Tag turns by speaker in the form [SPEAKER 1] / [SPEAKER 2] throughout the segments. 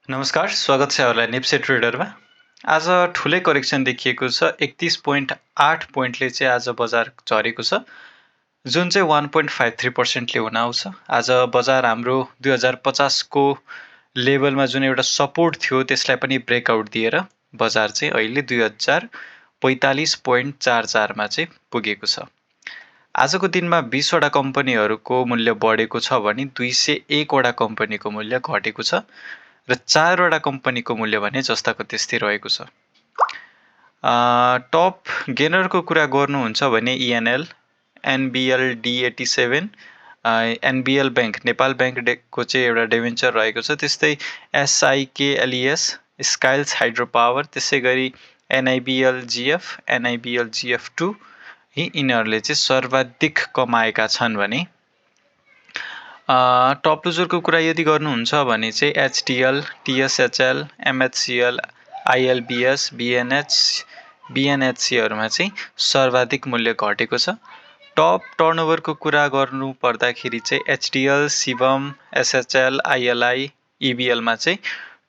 [SPEAKER 1] नमस्कार, स्वागत छ यहाँलाई नेप्से ट्रेडरमा। आज ठुलै करेक्सन देखिएको छ। 31.8 पोइन्टले चाहिँ आज बजार झरेको छ, जुन चाहिँ 1.53% ले हुन आउँछ। आज बजार हाम्रो 2050 को लेभलमा जुन एउटा सपोर्ट थियो त्यसलाई पनि ब्रेकआउट दिएर बजार चाहिँ अहिले 2045.44 मा चाहिँ पुगेको छ। आजको दिनमा 20 वटा कम्पनीहरूको मूल्य बढेको छ भने 201 वटा कम्पनीको मूल्य घटेको छ र 4 वटा कम्पनीको मूल्य भने जस्ताको त्यस्तै रहेको छ। टप गेनरको कुरा गर्नुहुन्छ भने इएनएल, एनबिएल डी87, एनबिएल बैंक, नेपाल बैंकको चाहिँ एउटा डिभेन्चर रहेको छ। त्यस्तै एसआइकेएलइएस, स्काइल्स हाइड्रो पावर, त्यसै गरी एनआइबिएल जिएफ, एनआइबिएल जिएफ2 यिनीहरूले चाहिँ सर्वाधिक कमाएका छन् भने टप लुजरको कुरा यदि गर्नुहुन्छ भने चाहिँ एचडिएल, टिएसएचएल, एमएचसिएल, आइएलबिएस, बिएनएचसीहरूमा चाहिँ सर्वाधिक मूल्य घटेको छ। टप टर्नओभरको कुरा गर्नु पर्दाखेरि चाहिँ एचडिएल, शिवम, एसएचएल, आइएलआई, इबिएलमा चाहिँ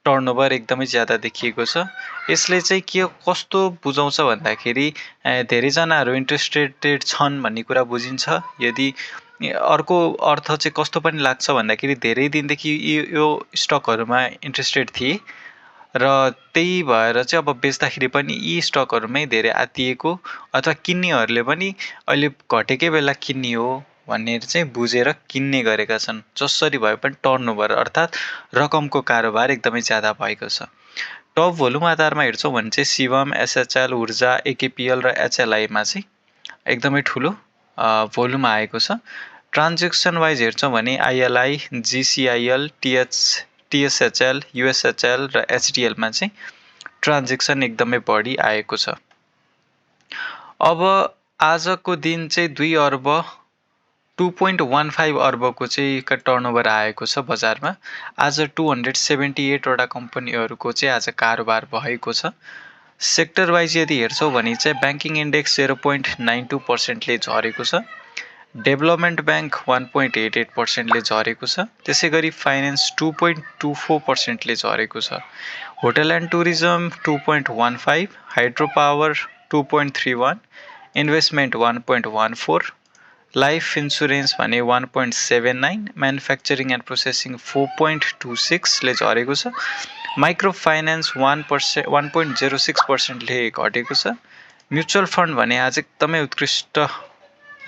[SPEAKER 1] टर्नओभर एकदमै ज्यादा देखिएको छ। यसले चाहिँ के कस्तो बुझाउँछ भन्दाखेरि धेरैजनाहरू इन्ट्रेस्टेड छन् भन्ने कुरा बुझिन्छ। यदि अर्को अर्थ चाहिँ कस्तो पनि लाग्छ भन्दाखेरि धेरै दिनदेखि यो स्टकहरूमा इन्ट्रेस्टेड थिए र त्यही भएर चाहिँ अब बेच्दाखेरि पनि यी स्टकहरूमै धेरै आत्तिएको अथवा किन्नेहरूले पनि अहिले घटेकै बेला किन्ने हो भनेर चाहिँ बुझेर किन्ने गरेका छन्। जसरी भए पनि टर्नओभर अर्थात् रकमको कारोबार एकदमै ज्यादा भएको छ। टप भोल्युम आधारमा हेर्छौँ भने चाहिँ शिवम, एसएचएल, ऊर्जा, एकेपिएल र एचएलआईमा चाहिँ एकदमै ठुलो भोल्युम आएको छ। ट्रान्जेक्सन वाइज हेर्छौँ भने आइएलआई, जिसिआइएल, टिएसएचएल, युएसएचएल र एचडिएलमा चाहिँ ट्रान्जेक्सन एकदमै बढी आएको छ। अब आजको दिन चाहिँ 2 अर्ब 2.15 अर्बको चाहिँ टर्नओभर आएको छ बजारमा। आज 278 वटा कम्पनीहरूको चाहिँ आज कारोबार भएको छ। सेक्टर वाइज यदि हेर्छौँ भने चाहिँ ब्याङ्किङ इन्डेक्स 0.92% ले झरेको छ। डेभलपमेन्ट ब्याङ्क 1.88% ले झरेको छ। त्यसै गरी फाइनेन्स 2.24% ले झरेको छ। Hotel and tourism 2.15, hydro power 2.31, investment 1.14, life insurance भने 1.79, म्यानुफ्याक्चरिङ एन्ड प्रोसेसिङ 4.26 ले झरेको छ। माइक्रो फाइनेन्स 1.06% ले घटेको छ। म्युचुअल फन्ड भने आज एकदमै उत्कृष्ट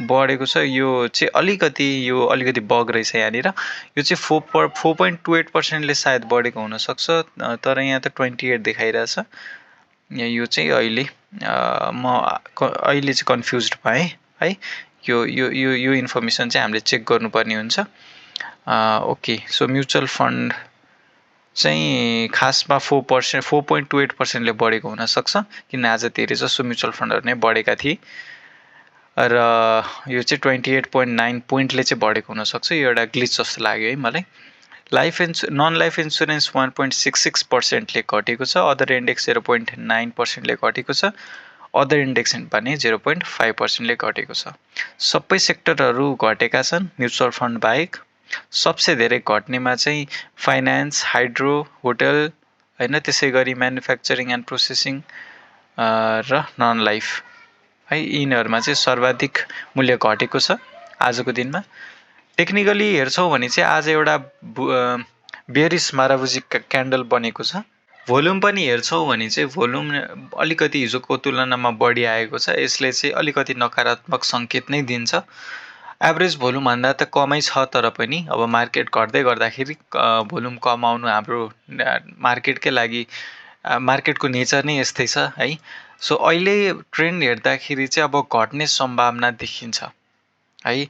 [SPEAKER 1] बढेको छ। यो चाहिँ अलिकति बग रहेछ यहाँनिर। यो चाहिँ 4.28% ले सायद बढेको हुनसक्छ, तर यहाँ त 28 देखाइरहेछ। यो चाहिँ अहिले चाहिँ कन्फ्युज्ड भएँ है। यो इन्फर्मेसन चाहिँ हामीले चेक गर्नुपर्ने हुन्छ। ओके, सो म्युचुअल फन्ड चाहिँ खासमा 4.28% ले बढेको हुनसक्छ, किन आज धेरै जसो म्युचुअल फन्डहरू नै बढेका थिए र यो चाहिँ 28.9 पोइन्टले चाहिँ बढेको हुनसक्छ। यो एउटा ग्लिच जस्तो लाग्यो है मलाई। नन लाइफ इन्सुरेन्स 1.66% ले घटेको छ। अदर इन्डेक्स 0.9% ले घटेको छ। अदर इन्डेक्स भने 0.5% ले घटेको छ। सबै सेक्टरहरू घटेका छन् म्युचुअल फन्ड बाहेक। सबसे धेरै घट्नेमा चाहिँ फाइनेन्स, हाइड्रो, होटल हैन, त्यसै गरी म्यानुफ्याक्चरिङ एन्ड प्रोसेसिङ र नन लाइफ है, यिनीहरूमा चाहिँ सर्वाधिक मूल्य घटेको छ आजको दिनमा। टेक्निकली हेर्छौँ भने चाहिँ आज एउटा बेरिस माराबुजी क्यान्डल बनेको छ। भोल्युम पनि हेर्छौँ भने चाहिँ भोल्युम अलिकति हिजोको तुलनामा बढी आएको छ। यसले चाहिँ अलिकति नकारात्मक सङ्केत नै दिन्छ। एभरेज भोल्युम भन्दा त कमै छ, तर पनि अब मार्केट घट्दै गर्दाखेरि भोल्युम कम आउनु हाम्रो मार्केटकै लागि मार्केटको नेचर नै यस्तै छ है। सो अहिले ट्रेन्ड हेर्दाखेरि चाहिँ अब घट्ने सम्भावना देखिन्छ है।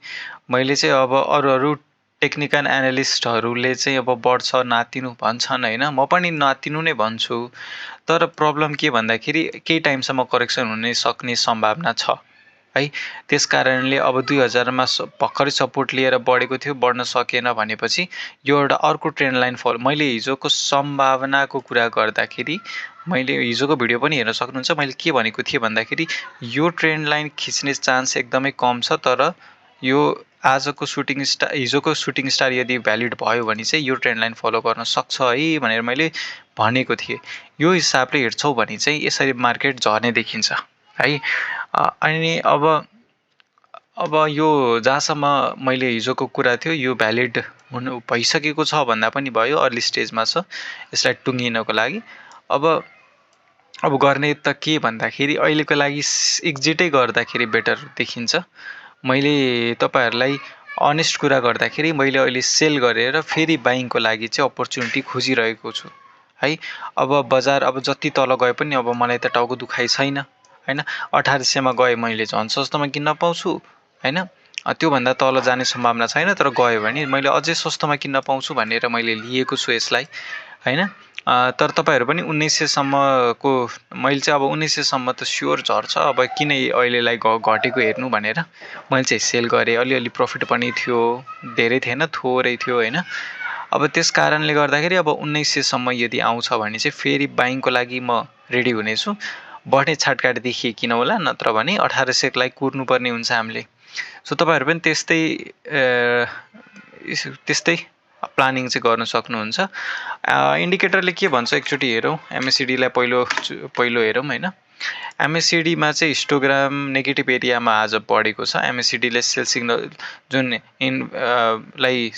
[SPEAKER 1] मैले चाहिँ अब अरू टेक्निकल एनालिस्टहरूले चाहिँ अब बढ्छ नातिनु भन्छन् होइन, म पनि नातिनु नै भन्छु। तर प्रब्लम के भन्दाखेरि केही टाइमसम्म करेक्सन हुने सक्ने सम्भावना छ है। त्यस कारणले अब 2000मा भर्खरै सपोर्ट लिएर बढेको थियो, बढ्न सकेन भनेपछि यो एउटा अर्को ट्रेन्ड लाइन फलो। मैले हिजोको सम्भावनाको कुरा गर्दाखेरि मैले हिजोको भिडियो पनि हेर्न सक्नुहुन्छ। मैले के भनेको थिएँ भन्दाखेरि यो ट्रेन्ड लाइन खिच्ने चान्स एकदमै कम छ, तर यो आजको हिजोको सुटिङ स्टार यदि भ्यालिड भयो भने चाहिँ यो ट्रेन्ड लाइन फलो गर्न सक्छ है भनेर मैले भनेको थिएँ। यो हिसाबले हेर्छौ भने चाहिँ यसरी मार्केट झर्ने देखिन्छ है। अनि अब यो जहाँसम्म मैले हिजोको कुरा थियो यो भ्यालिड हुनु भइसकेको छ भन्दा पनि भयो, अर्ली स्टेजमा छ यसलाई टुङ्गिनको लागि। अब गर्ने त के भन्दाखेरि अहिलेको लागि एक्जिटै गर्दाखेरि बेटर देखिन्छ। मैले तपाईँहरूलाई अनेस्ट कुरा गर्दाखेरि मैले अहिले सेल गरेर फेरि बाइङको लागि चाहिँ अपर्च्युनिटी खोजिरहेको छु है। अब बजार अब जति तल गए पनि अब मलाई त टाउको दुखाइ छैन होइन। 1800मा गए मैले झन् सस्तोमा किन्न पाउँछु होइन। त्योभन्दा तल जाने सम्भावना छैन, तर गयो भने मैले अझै सस्तोमा किन्न पाउँछु भनेर मैले लिएको छु यसलाई होइन। तर तपाईँहरू पनि 1900सम्मको मैले चाहिँ अब 1900सम्म त स्योर झर्छ, अब किन अहिलेलाई घटेको हेर्नु भनेर मैले चाहिँ सेल गरेँ। अलिअलि प्रफिट पनि थियो, धेरै थिएन थोरै थियो होइन। अब त्यस कारणले गर्दाखेरि अब 1900सम्म यदि आउँछ भने चाहिँ फेरि बाइङको लागि म रेडी हुनेछु। बढ्ने छाटकाट देखिए किन होला, नत्र भने 1800को लागि कुर्नुपर्ने हुन्छ हामीले। सो तपाईँहरू पनि त्यस्तै प्लानिङ चाहिँ गर्न सक्नुहुन्छ। इन्डिकेटरले के भन्छ एकचोटि हेरौँ। एमएससिडीलाई पहिलो हेरौँ होइन। एमएससिडीमा चाहिँ हिस्टोग्राम नेगेटिभ एरियामा आज बढेको छ। एमएससिडीले सेल सिग्नल जुन लाई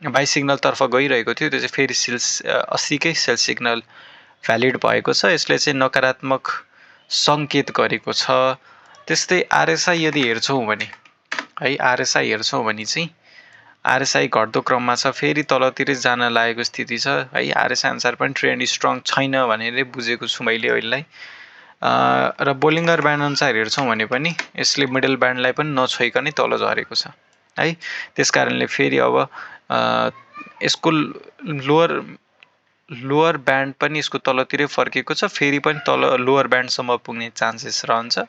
[SPEAKER 1] बाई सिग्नलतर्फ गइरहेको थियो त्यो चाहिँ फेरि 80कै सेल सिग्नल भ्यालिड भएको छ। यसले चाहिँ नकारात्मक सङ्केत गरेको छ। त्यस्तै आरएसआई यदि हेर्छौँ भने है, आरएसआई हेर्छौँ भने चाहिँ आरएसआई घट्दो क्रममा छ, फेरि तलतिरै जान लागेको स्थिति छ है। आरएसआई अनुसार पनि ट्रेन्ड स्ट्रङ छैन भनेर बुझेको छु मैले अहिलेलाई। र बोलिङ्गर ब्यान्ड अनुसार हेर्छौँ भने पनि यसले मिडल ब्यान्डलाई पनि नछोइकनै तल झरेको छ है। त्यस कारणले फेरि अब यसको लोअर ब्यान्ड पनि यसको तलतिरै फर्केको छ, फेरि पनि तल लोअर ब्यान्डसम्म पुग्ने चान्सेस रहन्छ।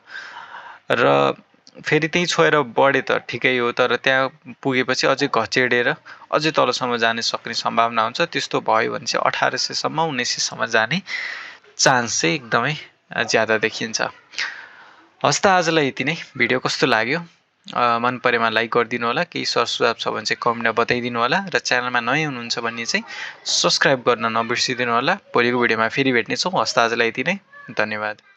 [SPEAKER 1] र फेरि त्यही छोएर बढे त ठिकै हो, तर त्यहाँ पुगेपछि अझै घचेडेर अझै तलसम्म जाने सक्ने सम्भावना हुन्छ। त्यस्तो भयो भने चाहिँ 1800सम्म 1900सम्म जाने चान्स चाहिँ एकदमै ज्यादा देखिन्छ। हस् त आजलाई यति नै। भिडियो कस्तो लाग्यो मन परेमा लाइक गरिदिनु होला, केही सरसुझाव छ भने चाहिँ कमेन्टमा बताइदिनु होला, र च्यानलमा नयाँ हुनुहुन्छ भने चाहिँ सब्सक्राइब गर्न नबिर्सिदिनु होला। भोलिको भिडियोमा फेरि भेट्नेछौँ। हस् त आजलाई यति नै, धन्यवाद।